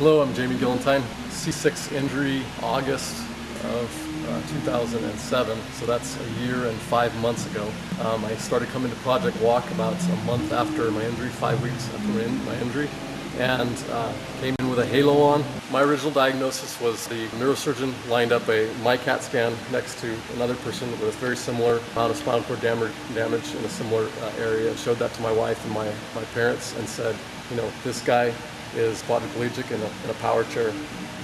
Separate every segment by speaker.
Speaker 1: Hello, I'm Jamie Gillentine. C6 injury, August of 2007, so that's a year and 5 months ago. I started coming to Project Walk about a month after my injury, 5 weeks after my injury, and came in with a halo on. My original diagnosis was the neurosurgeon lined up my CAT scan next to another person with a very similar amount of spinal cord damage in a similar area, and showed that to my wife and my parents and said, this guy is quadriplegic in a power chair.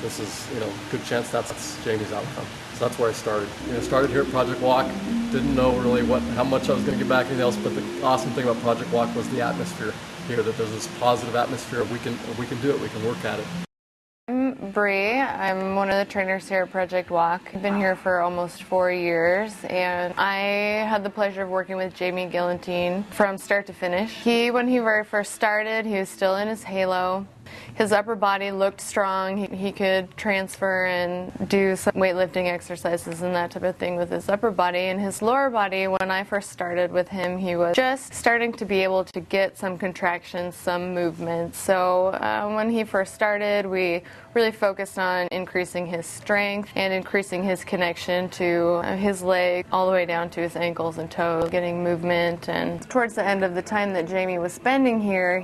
Speaker 1: This is, good chance that's Jamie's outcome. So that's where I started. Started here at Project Walk. Didn't know really how much I was going to get back, anything else, but the awesome thing about Project Walk was the atmosphere here, that there's this positive atmosphere. We can do it, we can work at it.
Speaker 2: I'm Bree. I'm one of the trainers here at Project Walk. I've been here for almost 4 years, and I had the pleasure of working with Jamie Gillentine from start to finish. When he very first started, he was still in his halo. His upper body looked strong. He could transfer and do some weightlifting exercises and that type of thing with his upper body. And his lower body, when I first started with him, he was just starting to be able to get some contractions, some movement. So when he first started, we really focused on increasing his strength and increasing his connection to his leg all the way down to his ankles and toes, getting movement. And towards the end of the time that Jamie was spending here,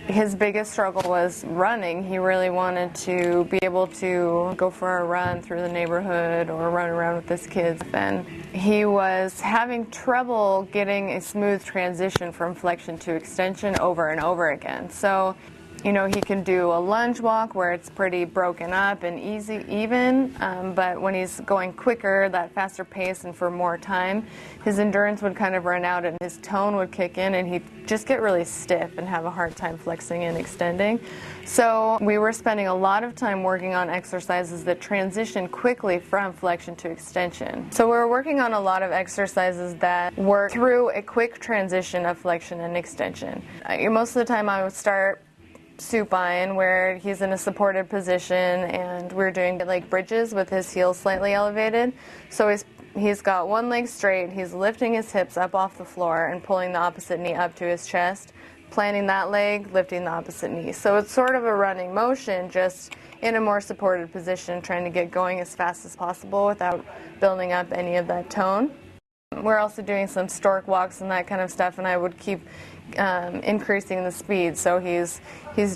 Speaker 2: his biggest struggle was running. He really wanted to be able to go for a run through the neighborhood or run around with his kids. And he was having trouble getting a smooth transition from flexion to extension over and over again. So he can do a lunge walk where it's pretty broken up and even, but when he's going quicker, that faster pace and for more time, his endurance would kind of run out and his tone would kick in and he'd just get really stiff and have a hard time flexing and extending. So we were spending a lot of time working on exercises that transition quickly from flexion to extension. So we were working on a lot of exercises that work through a quick transition of flexion and extension. Most of the time I would start supine, where he's in a supported position, and we're doing like bridges with his heels slightly elevated. So he's got one leg straight, he's lifting his hips up off the floor and pulling the opposite knee up to his chest, planting that leg, lifting the opposite knee. So it's sort of a running motion, just in a more supported position, trying to get going as fast as possible without building up any of that tone. We're also doing some stork walks and that kind of stuff, and I would keep increasing the speed. So he's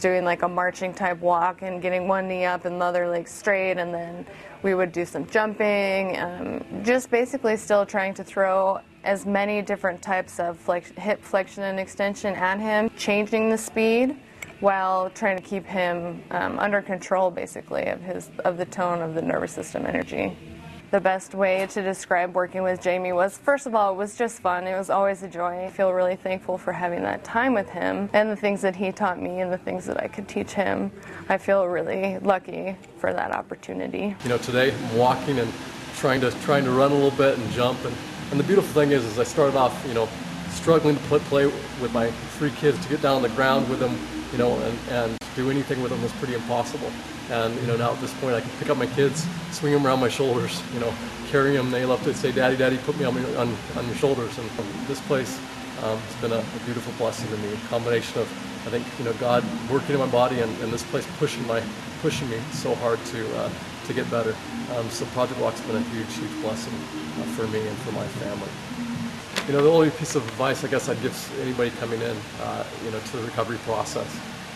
Speaker 2: doing like a marching type walk and getting one knee up and the other leg straight, and then we would do some jumping, just basically still trying to throw as many different types of hip flexion and extension at him, changing the speed while trying to keep him under control basically of the tone of the nervous system energy. The best way to describe working with Jamie was, first of all, it was just fun. It was always a joy. I feel really thankful for having that time with him and the things that he taught me and the things that I could teach him. I feel really lucky for that opportunity.
Speaker 1: Today I'm walking and trying to run a little bit and jump, and the beautiful thing is I started off, struggling to play with my 3 kids, to get down on the ground with them, and do anything with them was pretty impossible. And now at this point I can pick up my kids, swing them around my shoulders, carry them. They love to say, "Daddy, Daddy, put me on your shoulders." And this place has been a beautiful blessing to me. A combination of, I think, God working in my body and this place pushing me so hard to get better. So Project Walk's been a huge blessing for me and for my family. The only piece of advice I guess I'd give anybody coming in, to the recovery process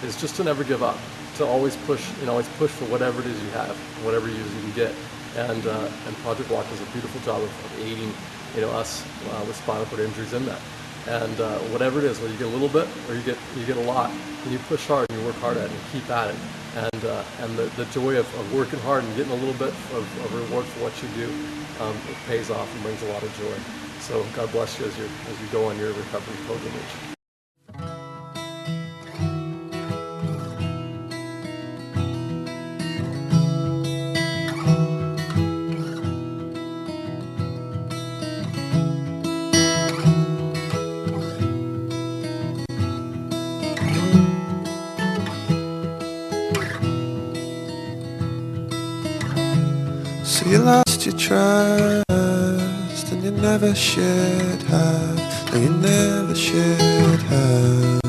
Speaker 1: is just to never give up, to always push for whatever it is you have, whatever you can get. And Project Walk does a beautiful job of aiding, us with spinal cord injuries in that. And whatever it is, whether you get a little bit or you get a lot, and you push hard and you work hard at it and keep at it. And the joy of working hard and getting a little bit of reward for what you do, it pays off and brings a lot of joy. So God bless you as you go on your recovery pilgrimage.
Speaker 3: So you lost your trust, and you never should have. No, you never should have.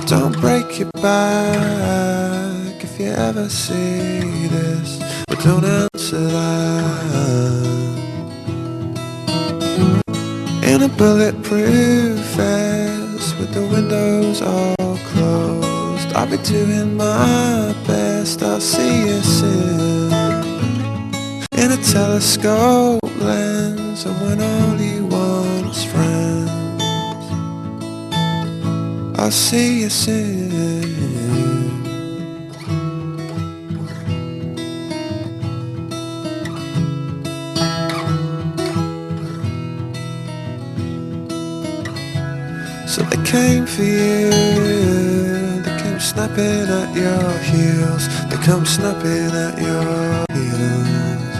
Speaker 3: don't break your back if you ever see this, but don't answer that. In a bulletproof vest with the windows all closed, I'll be doing my best, I'll see you soon. In a telescope lens, and when all you want's friends, I'll see you soon. So they came for you, they came snapping at your heels, they come snapping at your heels.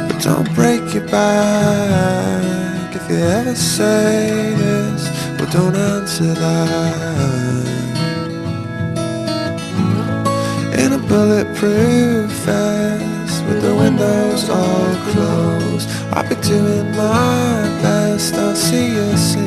Speaker 3: But don't break your back if you ever say this, but don't answer that. In a bulletproof vest with the windows all closed, I'll be doing my best, I'll see you soon.